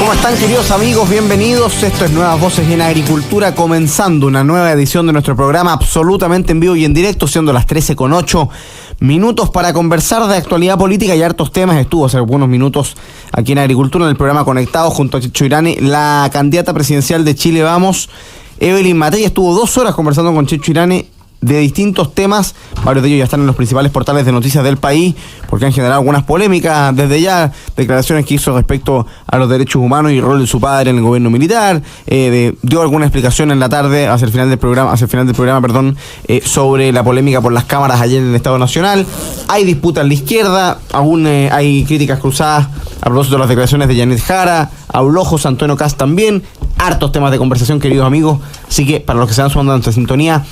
¿Cómo están, queridos amigos? Bienvenidos. Esto es Nuevas Voces en Agricultura, comenzando una nueva edición de nuestro programa absolutamente en vivo y en directo, siendo las 13:08 para conversar de actualidad política y hartos temas. Estuvo hace algunos minutos aquí en Agricultura, en el programa Conectados, junto a Checho Irane, la candidata presidencial de Chile Vamos, Evelyn Matei. Estuvo 2 horas conversando con Checho Irane de distintos temas. Varios de ellos ya están en los principales portales de noticias del país, porque han generado algunas polémicas desde ya. Declaraciones que hizo respecto a los derechos humanos y el rol de su padre en el gobierno militar. Dio alguna explicación en la tarde, hacia el final del programa, sobre la polémica por las cámaras ayer en el Estado Nacional. Hay disputas en la izquierda, aún hay críticas cruzadas a propósito de las declaraciones de Janet Jara, habló José Antonio Kast también. Hartos temas de conversación, queridos amigos. Así que, para los que se van sumando a nuestra sintonía,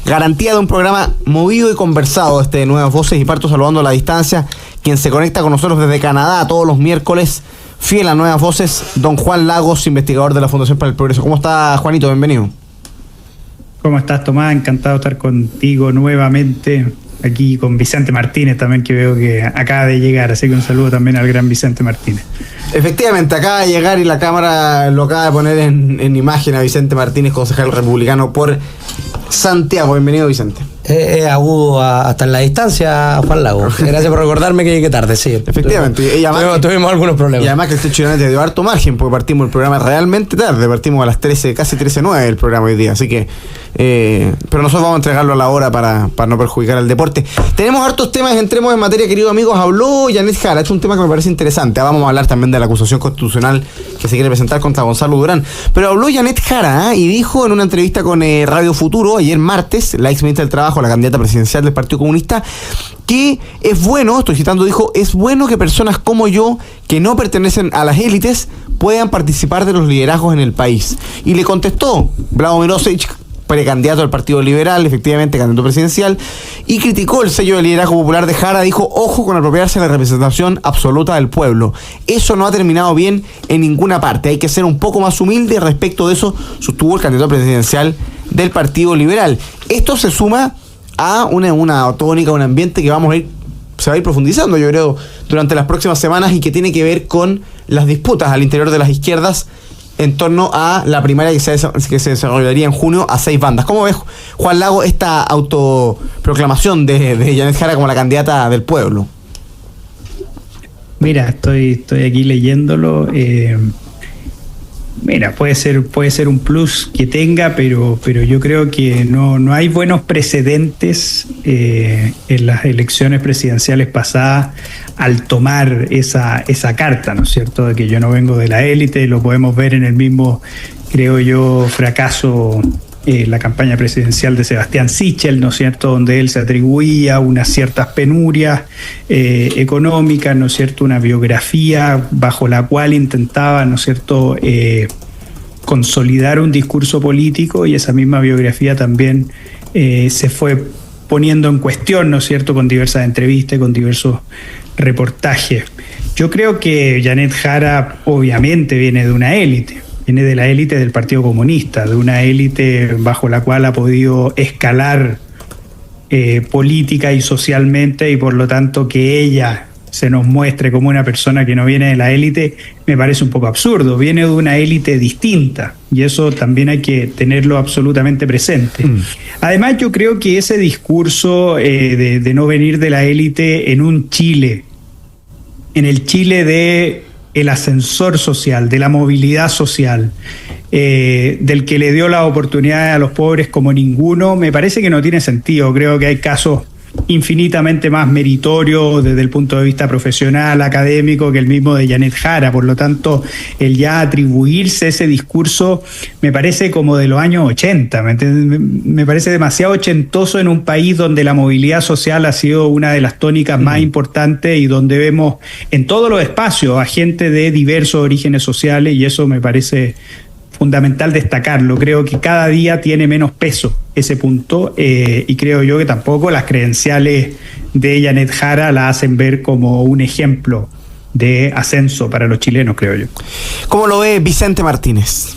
garantía de un programa movido y conversado de Nuevas Voces, y parto saludando a la distancia quien se conecta con nosotros desde Canadá todos los miércoles, fiel a Nuevas Voces, don Juan Lagos, investigador de la Fundación para el Progreso. ¿Cómo está, Juanito? Bienvenido. ¿Cómo estás, Tomás? Encantado de estar contigo nuevamente, aquí con Vicente Martínez también, que veo que acaba de llegar, así que un saludo también al gran Vicente Martínez. Efectivamente, acaba de llegar y la cámara lo acaba de poner en imagen a Vicente Martínez, concejal republicano por Santiago. Bienvenido, Vicente. Agudo hasta en la distancia, Juan Lago. Gracias por recordarme que llegué tarde, sí. Efectivamente. Tuvimos algunos problemas. Y además que el Checho Irane te dio harto margen, porque partimos el programa realmente tarde. Partimos a las 13, casi 13:09 el programa hoy día. Así que, pero nosotros vamos a entregarlo a la hora para no perjudicar al deporte. Tenemos hartos temas, entremos en materia, queridos amigos. Habló Janet Jara, es un tema que me parece interesante. Vamos a hablar también de la acusación constitucional que se quiere presentar contra Gonzalo Durán. Pero habló Janet Jara y dijo en una entrevista con Radio Futuro ayer martes, la ex ministra del Trabajo, la candidata presidencial del Partido Comunista, que es bueno, estoy citando, dijo: es bueno que personas como yo, que no pertenecen a las élites, puedan participar de los liderazgos en el país. Y le contestó Vladimir Osich, precandidato del Partido Liberal, efectivamente candidato presidencial, y criticó el sello de liderazgo popular de Jara. Dijo: ojo con apropiarse de la representación absoluta del pueblo. Eso no ha terminado bien en ninguna parte. Hay que ser un poco más humilde respecto de eso, sostuvo el candidato presidencial del Partido Liberal. Esto se suma a una tónica, un ambiente que se va a ir profundizando, yo creo, durante las próximas semanas, y que tiene que ver con las disputas al interior de las izquierdas en torno a la primaria que se desarrollaría en junio a 6 bandas. ¿Cómo ves, Juan Lago, esta autoproclamación de Janet Jara como la candidata del pueblo? Mira, estoy aquí leyéndolo. Mira, puede ser un plus que tenga, pero yo creo que no hay buenos precedentes en las elecciones presidenciales pasadas al tomar esa carta, ¿no es cierto?, de que yo no vengo de la élite. Lo podemos ver en el mismo, creo yo, fracaso, la campaña presidencial de Sebastián Sichel, ¿no es cierto?, donde él se atribuía unas ciertas penurias económicas, ¿no es cierto?, una biografía bajo la cual intentaba, ¿no es cierto?, consolidar un discurso político, y esa misma biografía también se fue poniendo en cuestión, ¿no es cierto?, con diversas entrevistas, con diversos reportajes. Yo creo que Janet Jara obviamente viene de una élite. Viene de la élite del Partido Comunista, de una élite bajo la cual ha podido escalar política y socialmente, y por lo tanto que ella se nos muestre como una persona que no viene de la élite me parece un poco absurdo. Viene de una élite distinta, y eso también hay que tenerlo absolutamente presente. Además, yo creo que ese discurso de no venir de la élite en un Chile, en el Chile de el ascensor social, de la movilidad social, del que le dio la oportunidad a los pobres como ninguno, me parece que no tiene sentido. Creo que hay casos infinitamente más meritorios desde el punto de vista profesional, académico, que el mismo de Janet Jara. Por lo tanto, el ya atribuirse ese discurso me parece como de los años 80, me parece demasiado ochentoso en un país donde la movilidad social ha sido una de las tónicas más importantes, y donde vemos en todos los espacios a gente de diversos orígenes sociales, y eso me parece fundamental destacarlo. Creo que cada día tiene menos peso ese punto, y creo yo que tampoco las credenciales de Janet Jara la hacen ver como un ejemplo de ascenso para los chilenos, creo yo. ¿Cómo lo ve Vicente Martínez?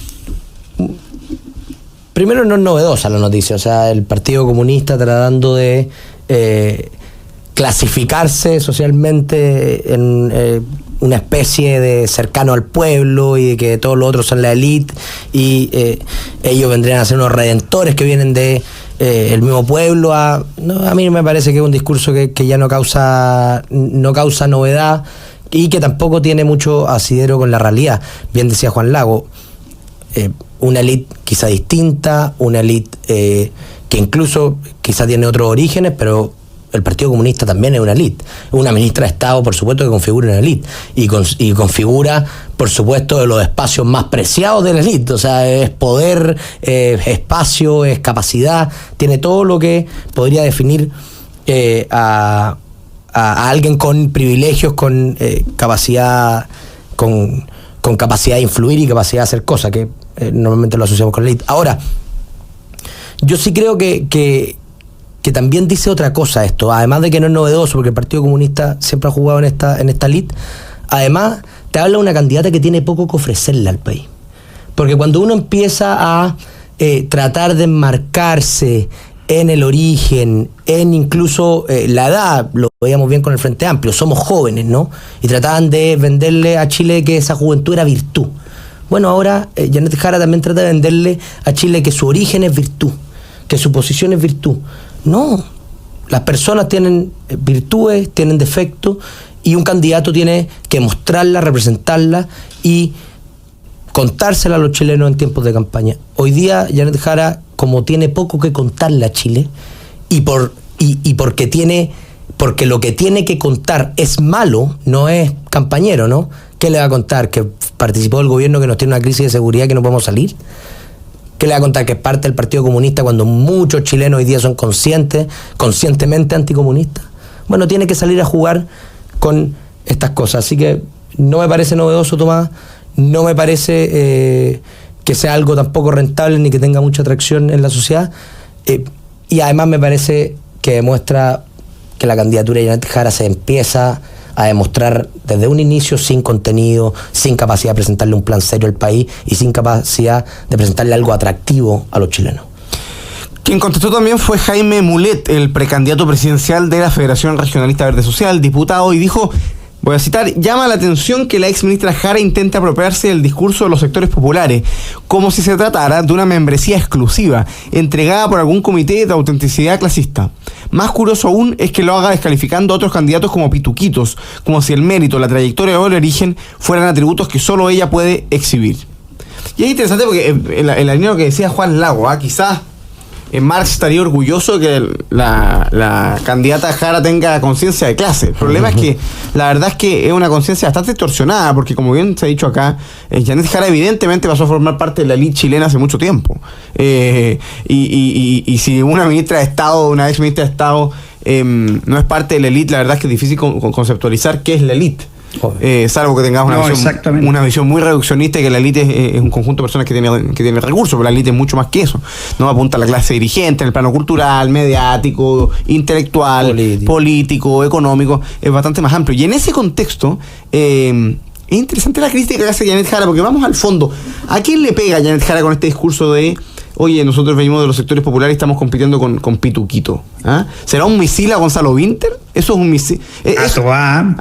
Primero, no es novedosa la noticia, o sea, el Partido Comunista tratando de clasificarse socialmente una especie de cercano al pueblo y de que todos los otros son la élite y ellos vendrían a ser unos redentores que vienen de el mismo pueblo. A mí me parece que es un discurso que ya no causa novedad y que tampoco tiene mucho asidero con la realidad. Bien decía Juan Lago, una élite quizá distinta, una élite que incluso quizá tiene otros orígenes, pero el Partido Comunista también es una élite. Una ministra de Estado, por supuesto, que configura una élite. Y configura, por supuesto, de los espacios más preciados de la élite. O sea, es poder, es espacio, es capacidad. Tiene todo lo que podría definir a alguien con privilegios, con capacidad, con capacidad de influir y capacidad de hacer cosas, que normalmente lo asociamos con la élite. Ahora, yo sí creo que también dice otra cosa esto, además de que no es novedoso, porque el Partido Comunista siempre ha jugado en esta elite. Además, te habla de una candidata que tiene poco que ofrecerle al país. Porque cuando uno empieza a tratar de enmarcarse en el origen, en incluso la edad, lo veíamos bien con el Frente Amplio, somos jóvenes, ¿no? Y trataban de venderle a Chile que esa juventud era virtud. Bueno, ahora Janet Jara también trata de venderle a Chile que su origen es virtud, que su posición es virtud. No, las personas tienen virtudes, tienen defectos, y un candidato tiene que mostrarla, representarla y contársela a los chilenos en tiempos de campaña. Hoy día Janet Jara, como tiene poco que contarle a Chile, porque lo que tiene que contar es malo, no es campañero, ¿no? ¿Qué le va a contar? ¿Que participó del gobierno que nos tiene una crisis de seguridad que no podemos salir? ¿Qué le va a contar? ¿Que es parte del Partido Comunista cuando muchos chilenos hoy día son conscientemente anticomunistas? Bueno, tiene que salir a jugar con estas cosas. Así que no me parece novedoso, Tomás. No me parece que sea algo tampoco rentable ni que tenga mucha atracción en la sociedad. Y además me parece que demuestra que la candidatura de Janet Jara se empieza a demostrar desde un inicio sin contenido, sin capacidad de presentarle un plan serio al país y sin capacidad de presentarle algo atractivo a los chilenos. Quien contestó también fue Jaime Mulet, el precandidato presidencial de la Federación Regionalista Verde Social, diputado, y dijo, voy a citar: llama la atención que la ex ministra Jara intente apropiarse del discurso de los sectores populares, como si se tratara de una membresía exclusiva, entregada por algún comité de autenticidad clasista. Más curioso aún es que lo haga descalificando a otros candidatos como pituquitos, como si el mérito, la trayectoria o el origen fueran atributos que solo ella puede exhibir. Y es interesante porque en la línea que decía Juan Lago, quizás Marx estaría orgulloso de que la candidata Jara tenga conciencia de clase. El problema es que la verdad es que es una conciencia bastante distorsionada, porque como bien se ha dicho acá, Janet Jara evidentemente pasó a formar parte de la élite chilena hace mucho tiempo. Y si una ministra de Estado, una ex ministra de Estado no es parte de la élite, la verdad es que es difícil conceptualizar qué es la élite. Salvo que tengamos una visión muy reduccionista y que la élite es un conjunto de personas que tiene recursos, pero la élite es mucho más que eso, ¿no? Apunta a la clase dirigente en el plano cultural, mediático, intelectual, político, económico, es bastante más amplio. Y en ese contexto es interesante la crítica que hace Janet Jara, porque vamos al fondo. ¿A quién le pega Janet Jara con este discurso de: oye, nosotros venimos de los sectores populares y estamos compitiendo con Pituquito? ¿Será un misil a Gonzalo Winter? Eso es un misil.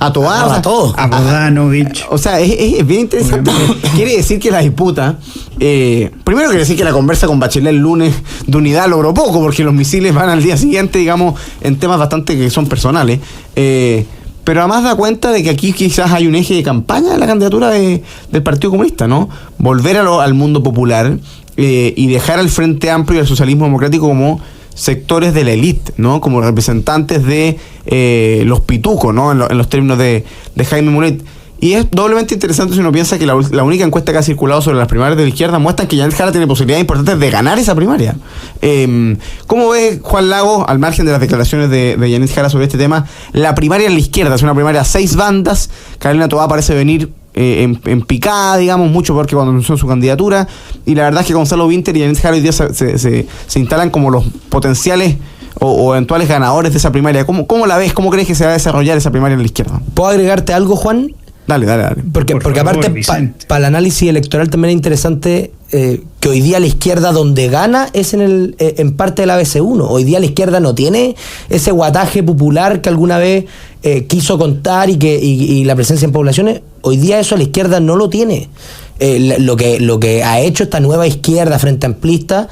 A todos. A Bodanovich. O sea, es bien interesante. Quiere decir que la disputa, primero quiere decir que la conversa con Bachelet el lunes de unidad logró poco, porque los misiles van al día siguiente, digamos, en temas bastante que son personales. Pero además da cuenta de que aquí quizás hay un eje de campaña de la candidatura del Partido Comunista, ¿no? Volver al mundo popular y dejar al Frente Amplio y al socialismo democrático como sectores de la élite, ¿no? Como representantes de los pitucos, ¿no? En los términos de Jaime Mulet. Y es doblemente interesante si uno piensa que la única encuesta que ha circulado sobre las primarias de la izquierda muestra que Janet Jara tiene posibilidades importantes de ganar esa primaria. ¿Cómo ve Juan Lago, al margen de las declaraciones de Janet Jara sobre este tema, la primaria en la izquierda? Es una primaria a 6 bandas. Carolina Toá parece venir en picada, digamos, mucho peor que cuando anunció su candidatura. Y la verdad es que Gonzalo Winter y Janet Jara hoy día se instalan como los potenciales o eventuales ganadores de esa primaria. ¿Cómo la ves? ¿Cómo crees que se va a desarrollar esa primaria en la izquierda? ¿Puedo agregarte algo, Juan? Dale. Porque aparte, para el análisis electoral también es interesante que hoy día la izquierda donde gana es en parte del ABC1. Hoy día la izquierda no tiene ese guataje popular que alguna vez quiso contar y la presencia en poblaciones. Hoy día eso la izquierda no lo tiene. Lo que ha hecho esta nueva izquierda frente amplista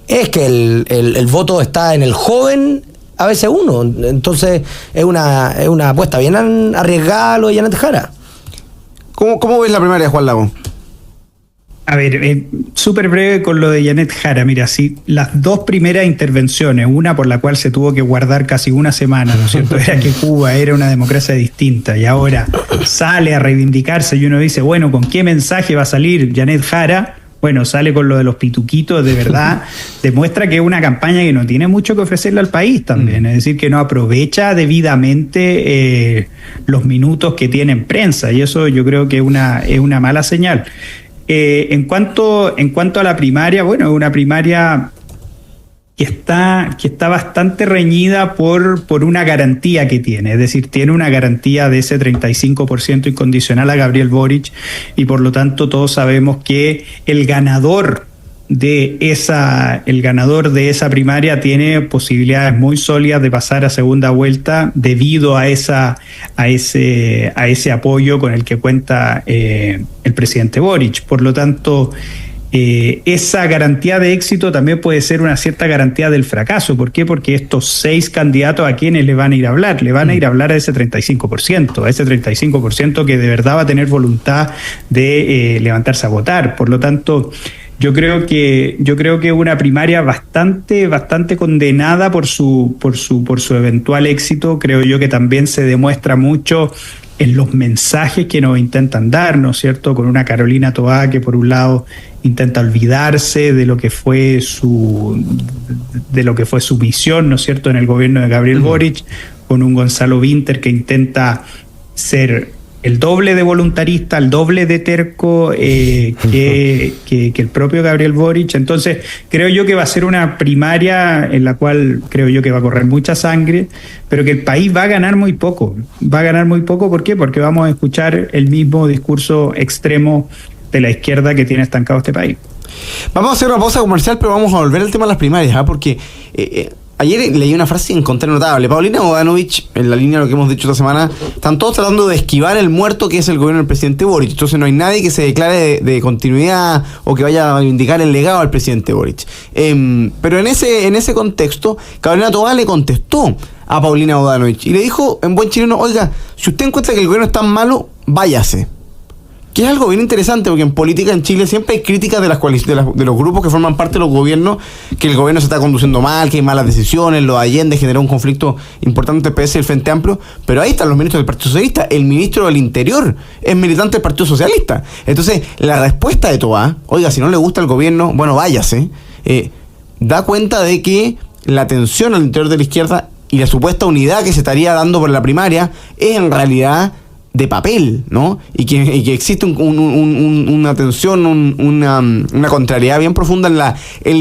es que el voto está en el joven ABC1. Entonces es una apuesta bien arriesgada lo de Janet Jara. ¿Cómo ves la primaria, Juan Lago? A ver, súper breve con lo de Janet Jara. Mira, sí, las dos primeras intervenciones, una por la cual se tuvo que guardar casi una semana, ¿no es cierto? Era que Cuba era una democracia distinta y ahora sale a reivindicarse y uno dice, bueno, ¿con qué mensaje va a salir Janet Jara? Bueno, sale con lo de los pituquitos, de verdad, demuestra que es una campaña que no tiene mucho que ofrecerle al país también, es decir, que no aprovecha debidamente los minutos que tiene en prensa, y eso yo creo que es una mala señal. En cuanto a la primaria, bueno, es una primaria que está bastante reñida por una garantía que tiene, es decir, tiene una garantía de ese 35% incondicional a Gabriel Boric, y por lo tanto todos sabemos que el ganador de esa primaria tiene posibilidades muy sólidas de pasar a segunda vuelta debido a ese apoyo con el que cuenta el presidente Boric. Por lo tanto, esa garantía de éxito también puede ser una cierta garantía del fracaso. ¿Por qué? Porque estos 6 candidatos, ¿a quiénes le van a ir a hablar? Le van a ir a hablar a ese 35% que de verdad va a tener voluntad de levantarse a votar. Por lo tanto, yo creo que es una primaria bastante condenada por su eventual éxito. Creo yo que también se demuestra mucho en los mensajes que nos intentan dar, ¿no es cierto? Con una Carolina Toá que por un lado intenta olvidarse de lo que fue su misión, ¿no es cierto?, en el gobierno de Gabriel Boric, con un Gonzalo Vinter que intenta ser el doble de voluntarista, el doble de terco que el propio Gabriel Boric. Entonces, creo yo que va a ser una primaria en la cual creo yo que va a correr mucha sangre, pero que el país va a ganar muy poco. Va a ganar muy poco, ¿por qué? Porque vamos a escuchar el mismo discurso extremo de la izquierda que tiene estancado este país. Vamos a hacer una pausa comercial, pero vamos a volver al tema de las primarias, porque ayer leí una frase y encontré notable. Paulina Bodanovich, en la línea de lo que hemos dicho esta semana, están todos tratando de esquivar el muerto que es el gobierno del presidente Boric. Entonces no hay nadie que se declare de continuidad o que vaya a indicar el legado al presidente Boric. Pero en ese contexto, Carolina Toá le contestó a Paulina Bodanovich y le dijo en buen chileno: oiga, si usted encuentra que el gobierno es tan malo, váyase. Que es algo bien interesante, porque en política en Chile siempre hay críticas de los grupos que forman parte de los gobiernos, que el gobierno se está conduciendo mal, que hay malas decisiones, lo de Allende generó un conflicto importante entre el PS y el Frente Amplio, pero ahí están los ministros del Partido Socialista. El ministro del Interior es militante del Partido Socialista. Entonces, la respuesta de Toá, oiga, si no le gusta el gobierno, bueno, váyase, da cuenta de que la tensión al interior de la izquierda y la supuesta unidad que se estaría dando por la primaria es en realidad de papel, ¿no? Y que existe una tensión, una contrariedad bien profunda en la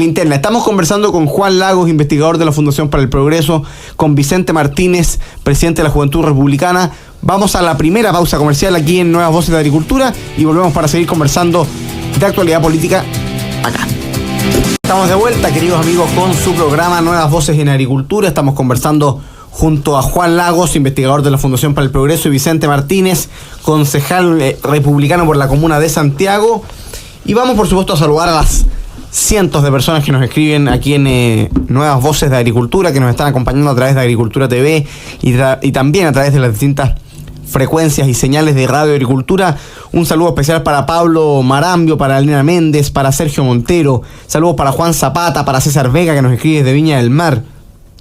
interna. Estamos conversando con Juan Lagos, investigador de la Fundación para el Progreso, con Vicente Martínez, presidente de la Juventud Republicana. Vamos a la primera pausa comercial aquí en Nuevas Voces de Agricultura y volvemos para seguir conversando de actualidad política acá. Estamos de vuelta, queridos amigos, con su programa Nuevas Voces en Agricultura. Estamos conversando junto a Juan Lagos, investigador de la Fundación para el Progreso, y Vicente Martínez, concejal republicano por la comuna de Santiago. Y vamos, por supuesto, a saludar a las cientos de personas que nos escriben aquí en Nuevas Voces de Agricultura, que nos están acompañando a través de Agricultura TV y también a través de las distintas frecuencias y señales de Radio Agricultura. Un saludo especial para Pablo Marambio, para Elena Méndez, para Sergio Montero. Saludos para Juan Zapata, para César Vega, que nos escribe desde Viña del Mar.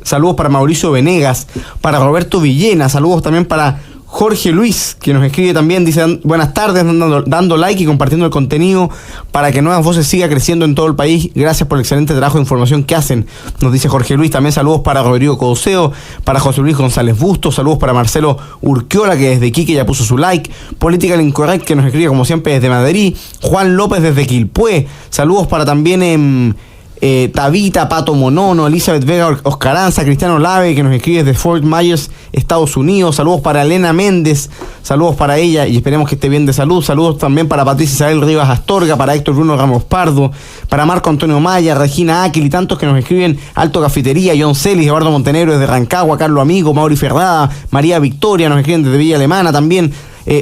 Saludos para Mauricio Venegas, para Roberto Villena, saludos también para Jorge Luis, que nos escribe también, dice buenas tardes, dando like y compartiendo el contenido para que Nuevas Voces siga creciendo en todo el país. Gracias por el excelente trabajo de información que hacen, nos dice Jorge Luis. También saludos para Rodrigo Codoseo, para José Luis González Bustos, saludos para Marcelo Urquiola, que desde Quique ya puso su like. Political Incorrect, que nos escribe como siempre desde Madrid. Juan López desde Quilpué, saludos para también Tabita, Pato Monono, Elizabeth Vega Oscaranza, Cristiano Lave, que nos escribe desde Fort Myers, Estados Unidos. Saludos para Elena Méndez, saludos para ella y esperemos que esté bien de salud. Saludos también para Patricia Isabel Rivas Astorga, para Héctor Bruno Ramos Pardo, para Marco Antonio Maya, Regina Aquil y tantos que nos escriben. Alto Cafetería, John Celis, Eduardo Montenegro desde Rancagua, Carlos Amigo, Mauri Ferrada, María Victoria, nos escriben desde Villa Alemana también.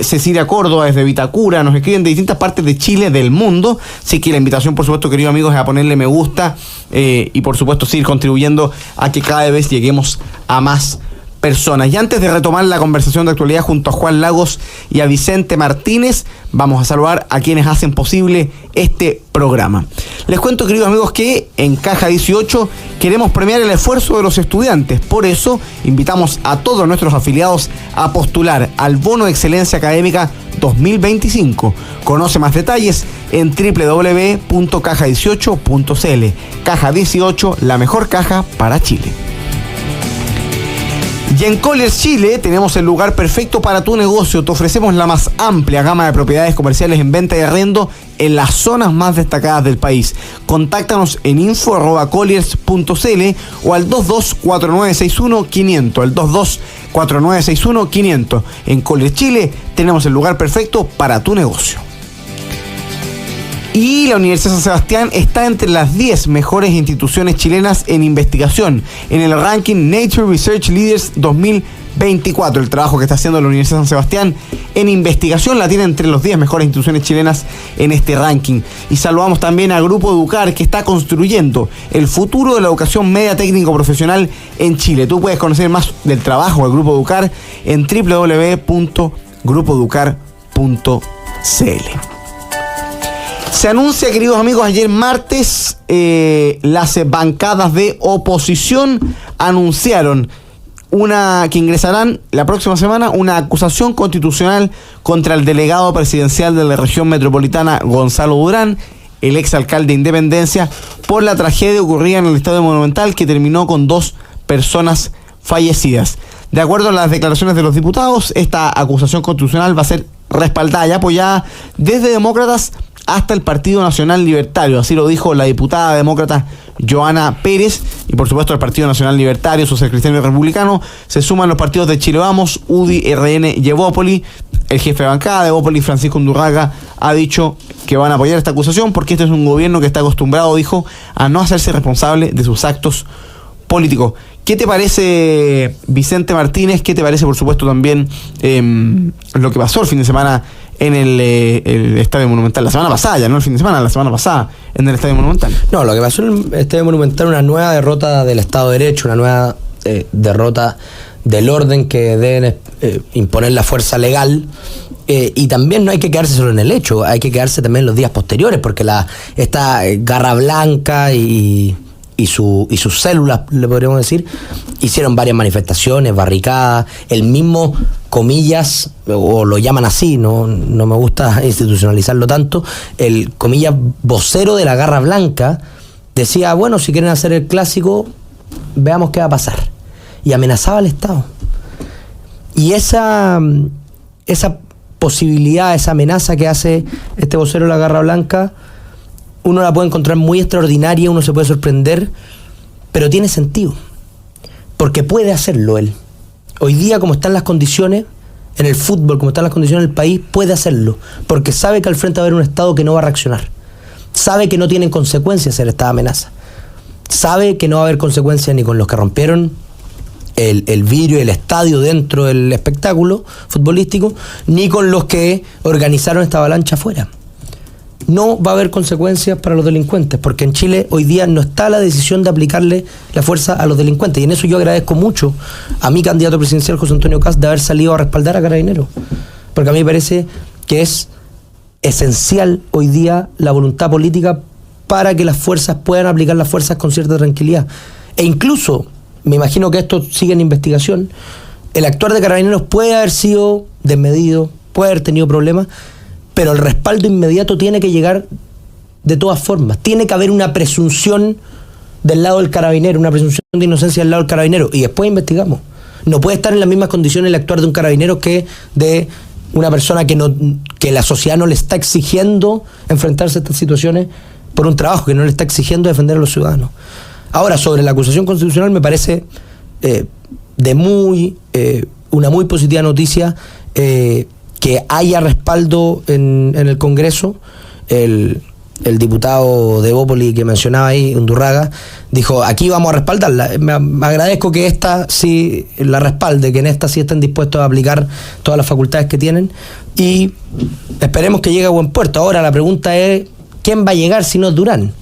Cecilia Córdoba desde Vitacura, nos escriben de distintas partes de Chile, del mundo. Así que la invitación, por supuesto, queridos amigos, es a ponerle me gusta y por supuesto seguir contribuyendo a que cada vez lleguemos a más personas. Y antes de retomar la conversación de actualidad junto a Juan Lagos y a Vicente Martínez, vamos a saludar a quienes hacen posible este programa. Les cuento, queridos amigos, que en Caja 18 queremos premiar el esfuerzo de los estudiantes. Por eso invitamos a todos nuestros afiliados a postular al Bono de Excelencia Académica 2025. Conoce más detalles en www.caja18.cl. Caja 18, la mejor caja para Chile. Y en Colliers Chile tenemos el lugar perfecto para tu negocio. Te ofrecemos la más amplia gama de propiedades comerciales en venta y arrendo en las zonas más destacadas del país. Contáctanos en info@colliers.cl o al 224961-500. El 224961-500. En Colliers Chile tenemos el lugar perfecto para tu negocio. Y la Universidad San Sebastián está entre las 10 mejores instituciones chilenas en investigación en el ranking Nature Research Leaders 2024. El trabajo que está haciendo la Universidad San Sebastián en investigación la tiene entre los 10 mejores instituciones chilenas en este ranking. Y saludamos también al Grupo Educar, que está construyendo el futuro de la educación media técnico profesional en Chile. Tú puedes conocer más del trabajo del Grupo Educar en www.grupoeducar.cl. Se anuncia, queridos amigos, ayer martes las bancadas de oposición anunciaron que ingresarán la próxima semana una acusación constitucional contra el delegado presidencial de la región metropolitana, Gonzalo Durán, el exalcalde de Independencia, por la tragedia ocurrida en el Estadio Monumental que terminó con 2 personas fallecidas. De acuerdo a las declaraciones de los diputados, esta acusación constitucional va a ser respaldada y apoyada desde demócratas hasta el Partido Nacional Libertario. Así lo dijo la diputada demócrata Joana Pérez, y por supuesto el Partido Nacional Libertario, Social Cristiano y Republicano. Se suman los partidos de Chile Vamos, UDI, RN y Evópoli. El jefe de bancada de Evópoli, Francisco Undurraga, ha dicho que van a apoyar esta acusación porque este es un gobierno que está acostumbrado, dijo, a no hacerse responsable de sus actos políticos. ¿Qué te parece, Vicente Martínez? ¿Qué te parece, por supuesto, también lo que pasó el fin de semana en el Estadio Monumental? La semana pasada, ya no el fin de semana, la semana pasada en el Estadio Monumental. No, lo que pasó en el Estadio Monumental, una nueva derrota del Estado de Derecho, una nueva derrota del orden que deben imponer la fuerza legal. Y también no hay que quedarse solo en el hecho, hay que quedarse también en los días posteriores, porque esta Garra Blanca y sus células, le podríamos decir, hicieron varias manifestaciones, barricadas, el mismo, comillas, o lo llaman así, no me gusta institucionalizarlo tanto, el, comillas, vocero de la Garra Blanca decía, bueno, si quieren hacer el clásico, veamos qué va a pasar. Y amenazaba al Estado. Y esa posibilidad, esa amenaza que hace este vocero de la Garra Blanca, uno la puede encontrar muy extraordinaria, uno se puede sorprender, pero tiene sentido, porque puede hacerlo él. Hoy día, como están las condiciones en el fútbol, como están las condiciones en el país, puede hacerlo, porque sabe que al frente va a haber un Estado que no va a reaccionar, sabe que no tienen consecuencias hacer esta amenaza, sabe que no va a haber consecuencias ni con los que rompieron el vidrio y el estadio dentro del espectáculo futbolístico, ni con los que organizaron esta avalancha afuera. No va a haber consecuencias para los delincuentes, porque en Chile hoy día no está la decisión de aplicarle la fuerza a los delincuentes, y en eso yo agradezco mucho a mi candidato presidencial, José Antonio Kast, de haber salido a respaldar a Carabineros, porque a mí me parece que es esencial hoy día la voluntad política para que las fuerzas puedan aplicar las fuerzas con cierta tranquilidad. E incluso, me imagino que esto sigue en investigación, el actuar de Carabineros puede haber sido desmedido, puede haber tenido problemas, pero el respaldo inmediato tiene que llegar de todas formas. Tiene que haber una presunción del lado del carabinero, una presunción de inocencia del lado del carabinero, y después investigamos. No puede estar en las mismas condiciones el actuar de un carabinero que de una persona que la sociedad no le está exigiendo enfrentarse a estas situaciones por un trabajo que no le está exigiendo defender a los ciudadanos. Ahora, sobre la acusación constitucional, me parece una muy positiva noticia que haya respaldo en el Congreso. El diputado de Bópoli que mencionaba ahí, Undurraga, dijo, aquí vamos a respaldarla. Me agradezco que esta sí la respalde, que en esta sí estén dispuestos a aplicar todas las facultades que tienen, y esperemos que llegue a buen puerto. Ahora la pregunta es, ¿quién va a llegar si no es Durán?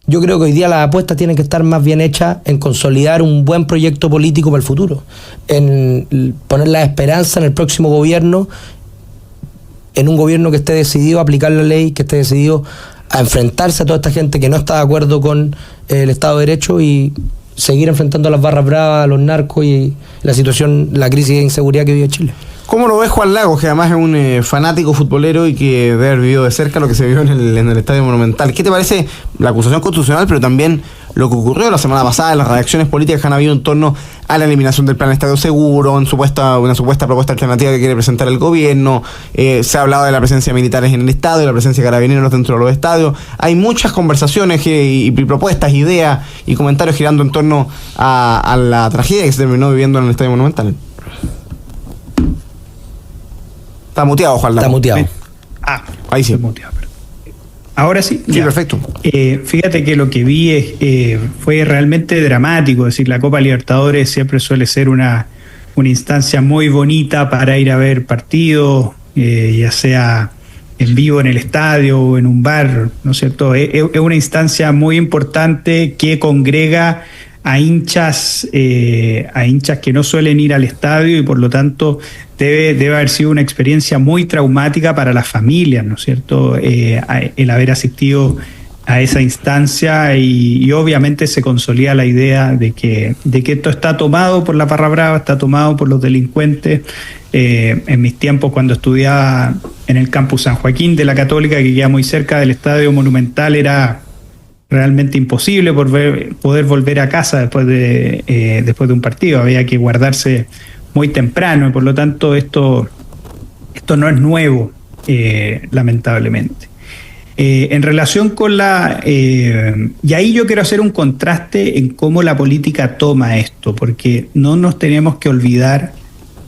Yo creo que hoy día las apuestas tienen que estar más bien hechas en consolidar un buen proyecto político para el futuro, en poner la esperanza en el próximo gobierno, en un gobierno que esté decidido a aplicar la ley, que esté decidido a enfrentarse a toda esta gente que no está de acuerdo con el Estado de Derecho y seguir enfrentando a las barras bravas, a los narcos y la crisis de inseguridad que vive Chile. ¿Cómo lo ves Juan Lagos, que además es un fanático futbolero y que debe haber vivido de cerca lo que se vio en el Estadio Monumental? ¿Qué te parece la acusación constitucional, pero también lo que ocurrió la semana pasada, las reacciones políticas que han habido en torno a la eliminación del plan Estadio Seguro, una supuesta propuesta alternativa que quiere presentar el gobierno? Se ha hablado de la presencia de militares en el estadio, de la presencia de carabineros dentro de los estadios. Hay muchas conversaciones y propuestas, ideas y comentarios girando en torno a la tragedia que se terminó viviendo en el Estadio Monumental. Está muteado, Juan Lagos. Está muteado. Ahí sí. Muteado, ahora sí. Sí, ya. Perfecto. Fíjate que lo que vi fue realmente dramático. Es decir, la Copa Libertadores siempre suele ser una instancia muy bonita para ir a ver partidos, ya sea en vivo en el estadio o en un bar, ¿no es cierto? Es una instancia muy importante que congrega a hinchas que no suelen ir al estadio, y por lo tanto debe haber sido una experiencia muy traumática para las familias, ¿no es cierto? El haber asistido a esa instancia, y obviamente se consolida la idea de que esto está tomado por la barra brava, está tomado por los delincuentes. En mis tiempos, cuando estudiaba en el campus San Joaquín de la Católica, que queda muy cerca del Estadio Monumental, era realmente imposible poder volver a casa después de un partido. Había que guardarse muy temprano, y por lo tanto esto no es nuevo, lamentablemente. En relación con y ahí yo quiero hacer un contraste en cómo la política toma esto, porque no nos tenemos que olvidar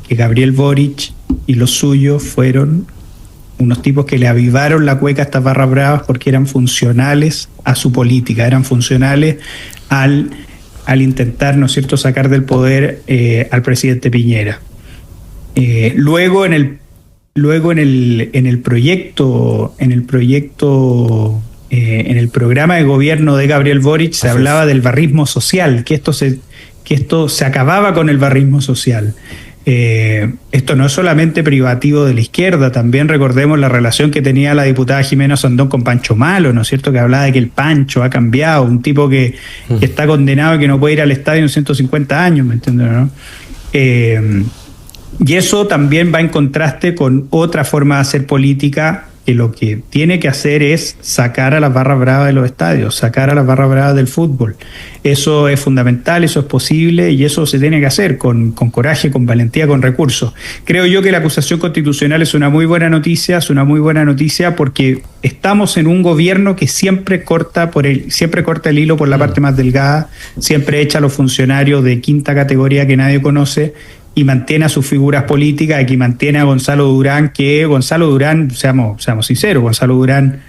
que Gabriel Boric y los suyos fueron unos tipos que le avivaron la cueca a estas barras bravas porque eran funcionales a su política, eran funcionales al intentar, ¿no es cierto?, sacar del poder al presidente Piñera. Luego en el programa de gobierno de Gabriel Boric se hablaba del barrismo social, que esto se acababa con el barrismo social. Esto no es solamente privativo de la izquierda, también recordemos la relación que tenía la diputada Jimena Sandón con Pancho Malo, ¿no es cierto?, que hablaba de que el Pancho ha cambiado, un tipo que está condenado y que no puede ir al estadio en 150 años, ¿me entiendes, no? Y eso también va en contraste con otra forma de hacer política, que lo que tiene que hacer es sacar a las barras bravas de los estadios, sacar a las barras bravas del fútbol. Eso es fundamental, eso es posible, y eso se tiene que hacer con coraje, con valentía, con recursos. Creo yo que la acusación constitucional es una muy buena noticia, porque estamos en un gobierno que siempre corta el hilo por la parte más delgada, siempre echa a los funcionarios de quinta categoría que nadie conoce, y mantiene a sus figuras políticas. Aquí mantiene a Gonzalo Durán, seamos sinceros, Gonzalo Durán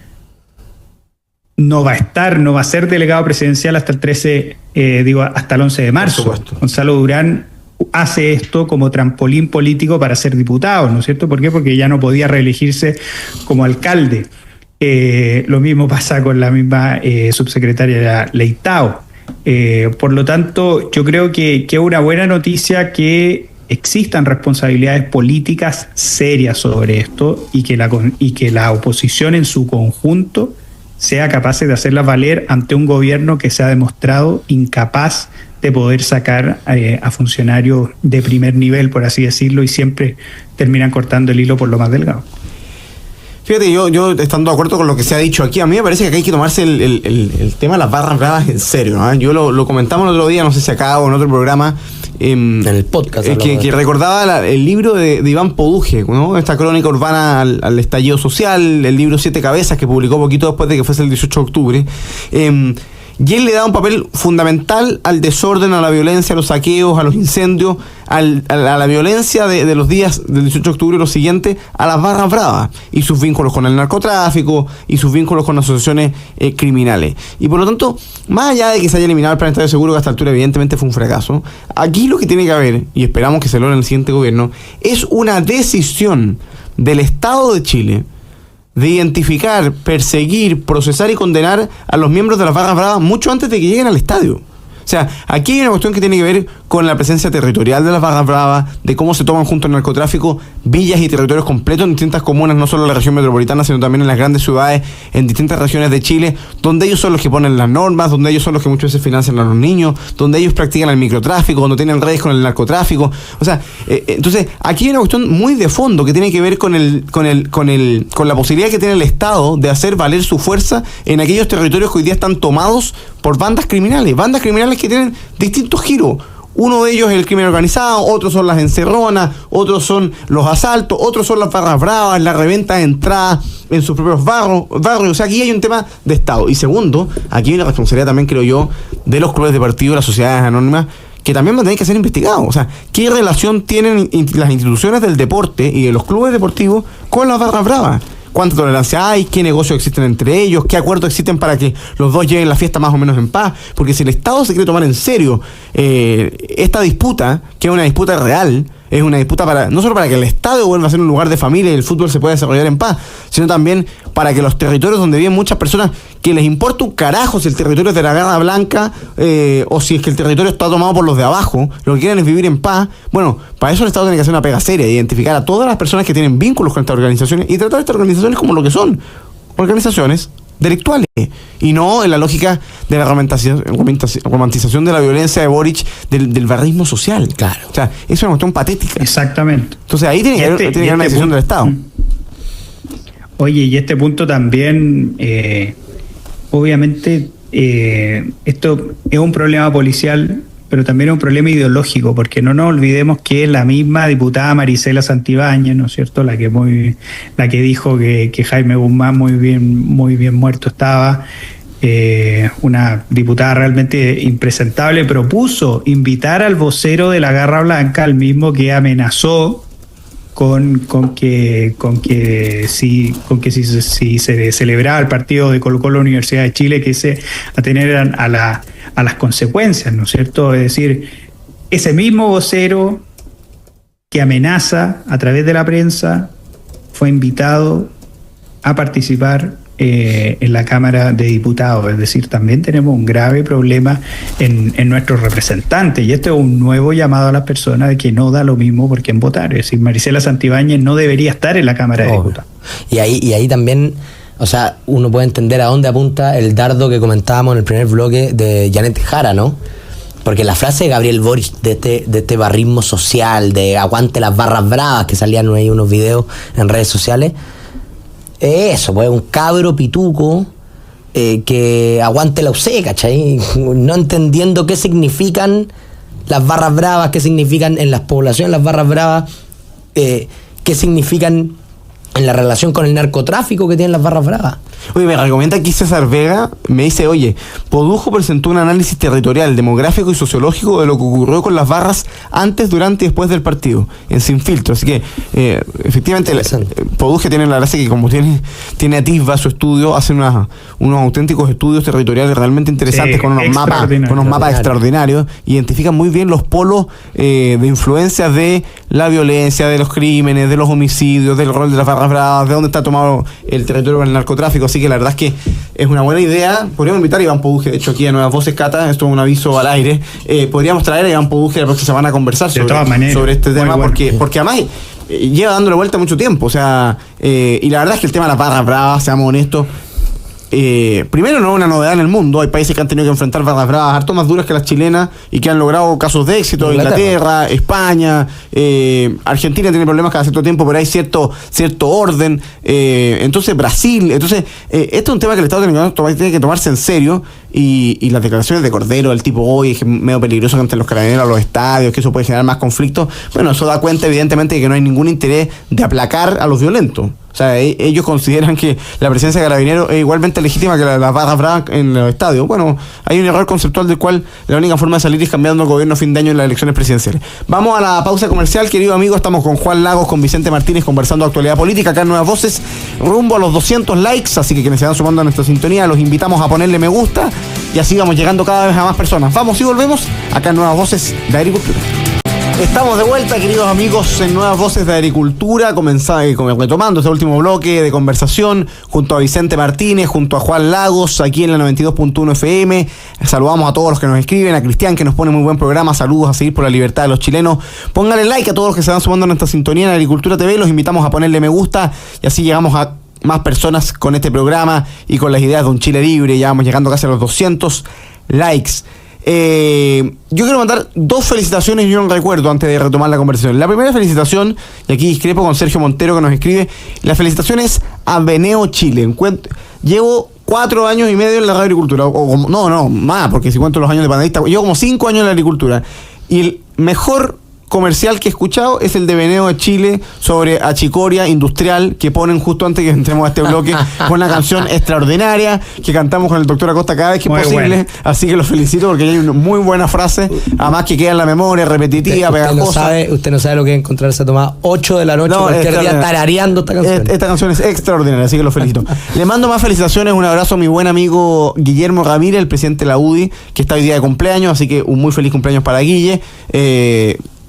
no va a ser delegado presidencial hasta hasta el 11 de marzo. Gonzalo Durán hace esto como trampolín político para ser diputado, ¿no es cierto? ¿Por qué? Porque ya no podía reelegirse como alcalde. Lo mismo pasa con la misma subsecretaria Leitao. Por lo tanto, yo creo que es una buena noticia que existan responsabilidades políticas serias sobre esto, y que la oposición en su conjunto sea capaz de hacerlas valer ante un gobierno que se ha demostrado incapaz de poder sacar a funcionarios de primer nivel, por así decirlo, y siempre terminan cortando el hilo por lo más delgado. Fíjate, yo estando de acuerdo con lo que se ha dicho aquí, a mí me parece que acá hay que tomarse el tema de las barras bravas en serio, ¿no? Yo lo comentamos el otro día, no sé si acá o en otro programa. En el podcast. Que recordaba el libro de Iván Poduje, ¿no? Esta crónica urbana al estallido social, el libro Siete Cabezas, que publicó poquito después de que fuese el 18 de octubre. Y él le da un papel fundamental al desorden, a la violencia, a los saqueos, a los incendios, a la violencia de los días del 18 de octubre y lo siguiente, a las barras bravas y sus vínculos con el narcotráfico y sus vínculos con asociaciones criminales. Y por lo tanto, más allá de que se haya eliminado el plan de Estado de Seguro, que a esta altura evidentemente fue un fracaso, aquí lo que tiene que haber, y esperamos que se logre en el siguiente gobierno, es una decisión del Estado de Chile de identificar, perseguir, procesar y condenar a los miembros de las barras bravas mucho antes de que lleguen al estadio. O sea, aquí hay una cuestión que tiene que ver con la presencia territorial de las barras bravas, de cómo se toman junto al narcotráfico villas y territorios completos en distintas comunas, no solo en la región metropolitana, sino también en las grandes ciudades, en distintas regiones de Chile, donde ellos son los que ponen las normas, donde ellos son los que muchas veces financian a los niños, donde ellos practican el microtráfico, donde tienen redes con el narcotráfico. O sea, entonces, aquí hay una cuestión muy de fondo que tiene que ver con la posibilidad que tiene el Estado de hacer valer su fuerza en aquellos territorios que hoy día están tomados por bandas criminales que tienen distintos giros. Uno de ellos es el crimen organizado, otros son las encerronas, otros son los asaltos, otros son las barras bravas, la reventa de entrada en sus propios barrios. O sea, aquí hay un tema de Estado. Y segundo, aquí hay una responsabilidad también, creo yo, de los clubes de partido, las sociedades anónimas, que también van a tener que ser investigados. O sea, ¿qué relación tienen las instituciones del deporte y de los clubes deportivos con las barras bravas? ¿Cuánta tolerancia hay? ¿Qué negocios existen entre ellos? ¿Qué acuerdos existen para que los dos lleguen la fiesta más o menos en paz? Porque si el Estado se quiere tomar en serio esta disputa, que es una disputa real, es una disputa no solo para que el estadio vuelva a ser un lugar de familia y el fútbol se pueda desarrollar en paz, sino también para que los territorios donde viven muchas personas que les importa un carajo si el territorio es de la Garra Blanca o si es que el territorio está tomado por los de abajo, lo que quieren es vivir en paz. Bueno, para eso el Estado tiene que hacer una pega seria, identificar a todas las personas que tienen vínculos con estas organizaciones y tratar a estas organizaciones como lo que son, organizaciones delictuales, y no en la lógica de la romantización de la violencia de Boric, del barrismo social. Claro. O sea, es una cuestión patética. Exactamente. Entonces ahí tiene que haber una decisión del Estado. Oye, y este punto también, obviamente, esto es un problema policial, pero también es un problema ideológico, porque no nos olvidemos que la misma diputada Marisela Santibáñez, ¿no es cierto?, la que dijo que Jaime Guzmán muy bien muerto estaba, una diputada realmente impresentable, propuso invitar al vocero de la Garra Blanca, al mismo que amenazó con que si se celebraba el partido de Colo-Colo Universidad de Chile, que se atenieran a las consecuencias, ¿no es cierto? Es decir, ese mismo vocero que amenaza a través de la prensa fue invitado a participar en la Cámara de Diputados. Es decir, también tenemos un grave problema en nuestros representantes, y esto es un nuevo llamado a las personas de que no da lo mismo por quién votar. Es decir, Marisela Santibáñez no debería estar en la Cámara de Diputados. Y ahí también, o sea, uno puede entender a dónde apunta el dardo que comentábamos en el primer bloque de Janet Jara, ¿no? Porque la frase de Gabriel Boric de este barrismo social, de aguante las barras bravas, que salían ahí unos videos en redes sociales, eso, pues un cabro pituco que aguante la UC, ¿cachai? No entendiendo qué significan las barras bravas, qué significan en las poblaciones las barras bravas, qué significan en la relación con el narcotráfico que tienen las barras bravas. Oye, me recomienda aquí César Vega, me dice, oye, Podujo presentó un análisis territorial, demográfico y sociológico de lo que ocurrió con las barras antes, durante y después del partido, en Sin Filtro. Así que, efectivamente, Podujo tiene la gracia que como tiene atisba su estudio, hace unos auténticos estudios territoriales realmente interesantes, con unos mapas extraordinarios, identifican muy bien los polos de influencia de la violencia, de los crímenes, de los homicidios, del rol de las barras bravas, de dónde está tomado el territorio con el narcotráfico. Así que la verdad es que es una buena idea. Podríamos invitar a Iván Poduje, de hecho, aquí a Nuevas Voces, Cata, esto es un aviso al aire. Podríamos traer a Iván Poduje la próxima semana a conversar sobre este tema, bueno. porque además lleva dándole vuelta mucho tiempo. O sea, y la verdad es que el tema de las barras bravas, seamos honestos, primero, no es una novedad en el mundo. Hay países que han tenido que enfrentar barras bravas harto más duras que las chilenas y que han logrado casos de éxito. Inglaterra, España, Argentina tiene problemas cada cierto tiempo, pero hay cierto orden. Entonces Brasil. Entonces este es un tema que el Estado tiene que tomarse en serio. Y las declaraciones de Cordero del tipo hoy es medio peligroso que entren los carabineros a los estadios, que eso puede generar más conflictos. Bueno, eso da cuenta evidentemente de que no hay ningún interés de aplacar a los violentos. O sea, ellos consideran que la presencia de carabineros es igualmente legítima que las barras bravas en los estadios. Bueno, hay un error conceptual del cual la única forma de salir es cambiando el gobierno a fin de año en las elecciones presidenciales. Vamos a la pausa comercial, querido amigo. Estamos con Juan Lagos, con Vicente Martínez, conversando de actualidad política acá en Nuevas Voces, rumbo a los 200 likes. Así que quienes se van sumando a nuestra sintonía, los invitamos a ponerle me gusta y así vamos llegando cada vez a más personas. Vamos y volvemos acá en Nuevas Voces de Agricultura. Estamos de vuelta, queridos amigos, en Nuevas Voces de Agricultura, retomando este último bloque de conversación junto a Vicente Martínez, junto a Juan Lagos, aquí en la 92.1 FM. Saludamos a todos los que nos escriben, a Cristian, que nos pone muy buen programa. Saludos a seguir por la libertad de los chilenos. Pónganle like a todos los que se van sumando a nuestra sintonía en Agricultura TV. Los invitamos a ponerle me gusta y así llegamos a más personas con este programa y con las ideas de un Chile libre. Ya vamos llegando casi a los 200 likes. Yo quiero mandar dos felicitaciones y un recuerdo antes de retomar la conversación. La primera felicitación, y aquí discrepo con Sergio Montero que nos escribe, la felicitación es a Veneo Chile. Llevo 4 años y medio en la agricultura, no, más, porque si cuento los años de panelista, llevo como 5 años en la agricultura, y el mejor comercial que he escuchado es el de Veneo de Chile sobre achicoria industrial que ponen justo antes que entremos a este bloque con una canción extraordinaria que cantamos con el doctor Acosta cada vez que es posible. Bueno. Así que los felicito porque hay una muy buena frase, además que queda en la memoria, repetitiva, pegajosa. Usted no sabe lo que es encontrarse a tomar 8 de la noche cualquier día tarareando esta canción. Esta canción es extraordinaria, así que los felicito. Le mando más felicitaciones, un abrazo a mi buen amigo Guillermo Ramírez, el presidente de la UDI, que está hoy día de cumpleaños, así que un muy feliz cumpleaños para Guille.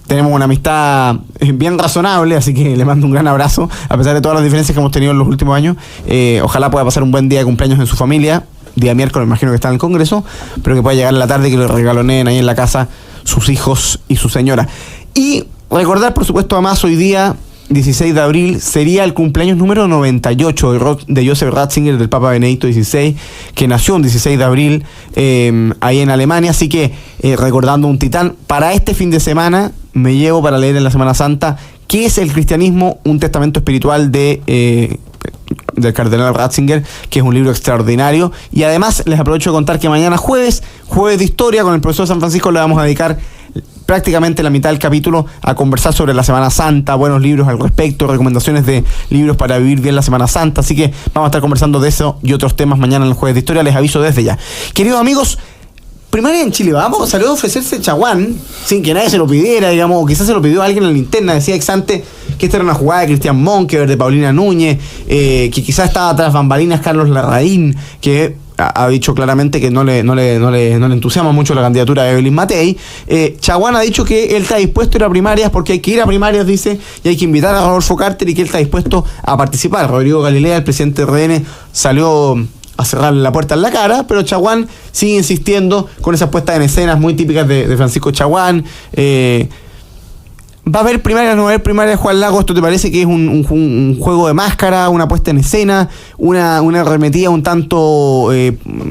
Tenemos una amistad bien razonable, así que le mando un gran abrazo, a pesar de todas las diferencias que hemos tenido en los últimos años. Ojalá pueda pasar un buen día de cumpleaños en su familia. Día miércoles, me imagino que está en el Congreso, pero que pueda llegar en la tarde y que lo regaloneen ahí en la casa sus hijos y su señora. Y recordar, por supuesto, además, hoy día, 16 de abril, sería el cumpleaños número 98 de Joseph Ratzinger, del Papa Benedicto XVI, que nació un 16 de abril ahí en Alemania. Así que, recordando un titán, para este fin de semana me llevo para leer en la Semana Santa ¿Qué es el cristianismo? Un testamento espiritual del cardenal Ratzinger, que es un libro extraordinario. Y además les aprovecho de contar que mañana jueves de historia, con el profesor San Francisco, le vamos a dedicar prácticamente la mitad del capítulo a conversar sobre la Semana Santa, buenos libros al respecto, recomendaciones de libros para vivir bien la Semana Santa. Así que vamos a estar conversando de eso y otros temas mañana en el Jueves de Historia, les aviso desde ya. Queridos amigos, primaria en Chile, vamos, salió a ofrecerse Chaguán, sin que nadie se lo pidiera, digamos, o quizás se lo pidió a alguien en la linterna, decía Exante que esta era una jugada de Cristian Monkever, de Paulina Núñez, que quizás estaba tras bambalinas Carlos Larraín, que ha dicho claramente que no le entusiasma mucho la candidatura de Evelyn Matei. Chaguán ha dicho que él está dispuesto a ir a primarias porque hay que ir a primarias, dice, y hay que invitar a Rodolfo Carter, y que él está dispuesto a participar. Rodrigo Galilea, el presidente de RN, salió a cerrarle la puerta en la cara, pero Chaguán sigue insistiendo con esas puestas en escenas muy típicas de Francisco Chaguán. ¿Va a haber primarias, no va a haber primarias, Juan Lagos? ¿Esto te parece que es un juego de máscara, una puesta en escena, una arremetida un tanto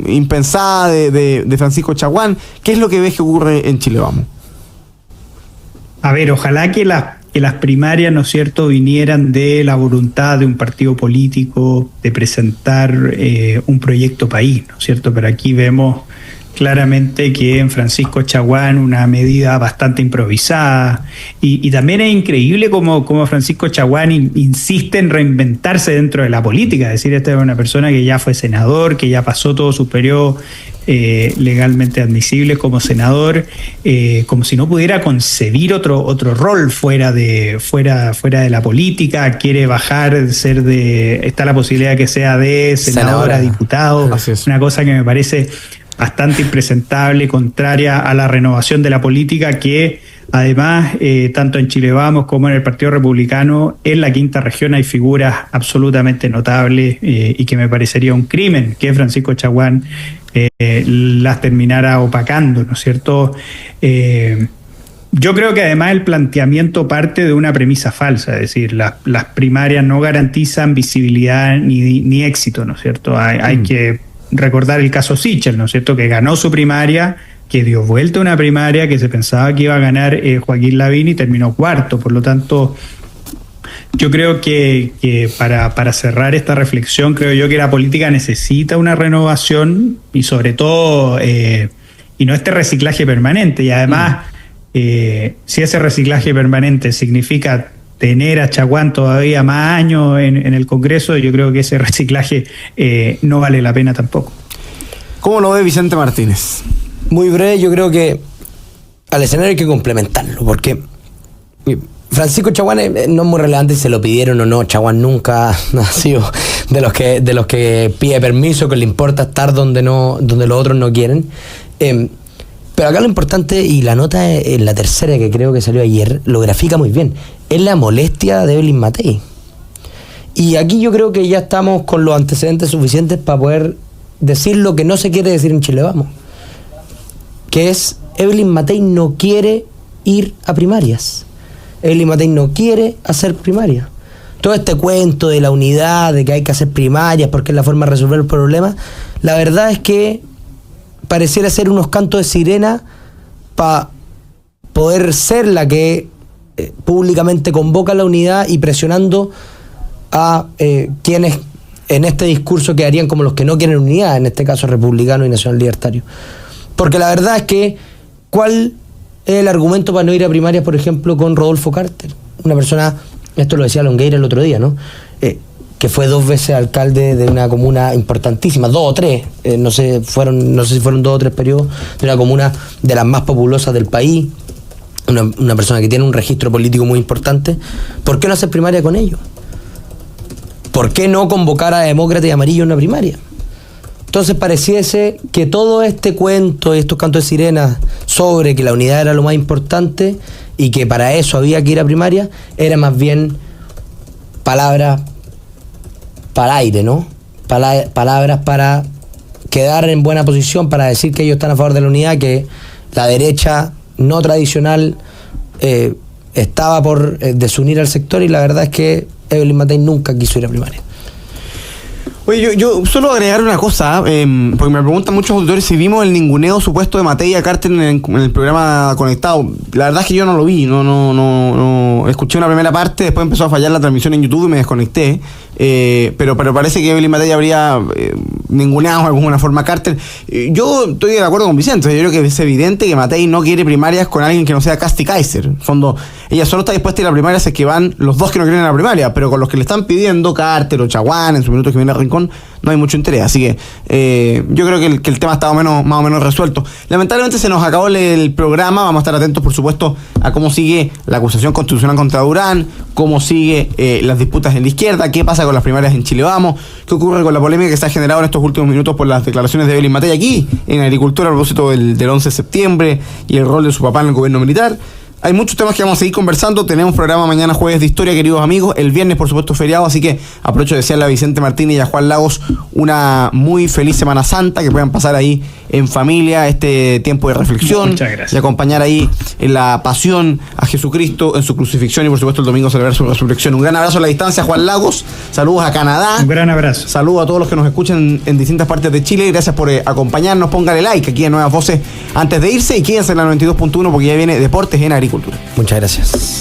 impensada de Francisco Chaguán? ¿Qué es lo que ves que ocurre en Chile? Vamos. A ver, ojalá que las primarias, ¿no es cierto?, vinieran de la voluntad de un partido político de presentar un proyecto país, ¿no es cierto? Pero aquí vemos claramente que en Francisco Chaguán una medida bastante improvisada, y también es increíble cómo Francisco Chaguán insiste en reinventarse dentro de la política. Es decir, esta es una persona que ya fue senador, que ya pasó todo su periodo legalmente admisible como senador, como si no pudiera concebir otro rol fuera de la política. Quiere bajar, está la posibilidad de que sea de senador a diputado, una cosa que me parece bastante impresentable, contraria a la renovación de la política, que además, tanto en Chile Vamos como en el Partido Republicano, en la quinta región hay figuras absolutamente notables, y que me parecería un crimen que Francisco Chaguán las terminara opacando, ¿no es cierto? Yo creo que además el planteamiento parte de una premisa falsa, es decir, las primarias no garantizan visibilidad ni éxito, ¿no es cierto? Hay que recordar el caso Sichel, ¿no es cierto?, que ganó su primaria, que dio vuelta una primaria que se pensaba que iba a ganar Joaquín Lavín y terminó cuarto. Por lo tanto, yo creo que para cerrar esta reflexión, creo yo que la política necesita una renovación y sobre todo, y no este reciclaje permanente. Y además, si ese reciclaje permanente significa tener a Chaguán todavía más años en el Congreso, yo creo que ese reciclaje no vale la pena tampoco. ¿Cómo lo ve Vicente Martínez? Muy breve, yo creo que al escenario hay que complementarlo, porque Francisco Chaguán no es muy relevante si se lo pidieron o no. Chaguán nunca ha sido de los que pide permiso, que le importa estar donde los otros no quieren. Pero acá lo importante, y la nota en la tercera que creo que salió ayer, lo grafica muy bien, es la molestia de Evelyn Matei. Y aquí yo creo que ya estamos con los antecedentes suficientes para poder decir lo que no se quiere decir en Chile Vamos, que es: Evelyn Matei no quiere ir a primarias. Evelyn Matei no quiere hacer primarias. Todo este cuento de la unidad, de que hay que hacer primarias porque es la forma de resolver el problema, la verdad es que pareciera ser unos cantos de sirena para poder ser la que públicamente convoca la unidad y presionando a quienes en este discurso quedarían como los que no quieren unidad, en este caso republicano y nacional libertario. Porque la verdad es que, ¿cuál es el argumento para no ir a primarias, por ejemplo, con Rodolfo Carter? Una persona, esto lo decía Longueira el otro día, ¿no? Que fue 2 veces alcalde de una comuna importantísima, 2 o 3, no sé si fueron 2 o 3 periodos, de una comuna de las más populosas del país, una persona que tiene un registro político muy importante. ¿Por qué no hacer primaria con ellos? ¿Por qué no convocar a Demócrata y Amarillo en una primaria? Entonces pareciese que todo este cuento y estos cantos de sirena sobre que la unidad era lo más importante y que para eso había que ir a primaria, era más bien palabras para aire, ¿no? Palabras para quedar en buena posición, para decir que ellos están a favor de la unidad, que la derecha no tradicional estaba por desunir al sector, y la verdad es que Evelyn Matei nunca quiso ir a primaria. Oye, yo solo agregar una cosa, porque me preguntan muchos auditores si vimos el ninguneo supuesto de Matei a Carter en el programa Conectado. La verdad es que yo no lo vi, no escuché una primera parte, después empezó a fallar la transmisión en YouTube y me desconecté. Pero parece que Evelyn Matei habría ninguneado de alguna forma a Carter. Yo estoy de acuerdo con Vicente. Yo creo que es evidente que Matei no quiere primarias con alguien que no sea Casti Kaiser. En fondo, ella solo está dispuesta a ir a primarias es que van los dos que no quieren ir a la primaria, pero con los que le están pidiendo, Carter o Chaguán, en su minuto que viene a Rincón, no hay mucho interés. Así que yo creo que el tema está más o menos resuelto. Lamentablemente se nos acabó el programa. Vamos a estar atentos, por supuesto, a cómo sigue la acusación constitucional contra Durán, cómo sigue las disputas en la izquierda, qué pasa con las primarias en Chile Vamos, qué ocurre con la polémica que se ha generado en estos últimos minutos por las declaraciones de Evelyn Matei aquí en Agricultura a propósito del 11 de septiembre y el rol de su papá en el gobierno militar. Hay muchos temas que vamos a seguir conversando. Tenemos programa mañana jueves de historia, queridos amigos. El viernes, por supuesto, feriado, así que aprovecho de desearle a Vicente Martínez y a Juan Lagos una muy feliz Semana Santa, que puedan pasar ahí en familia este tiempo de reflexión y acompañar ahí en la pasión a Jesucristo en su crucifixión y, por supuesto, el domingo celebrar su resurrección. Un gran abrazo a la distancia, Juan Lagos. Saludos a Canadá. Un gran abrazo. Saludos a todos los que nos escuchan en distintas partes de Chile. Gracias por acompañarnos. Póngale like aquí en Nuevas Voces antes de irse y quédense en la 92.1 porque ya viene Deportes en Agricultura. Muchas gracias.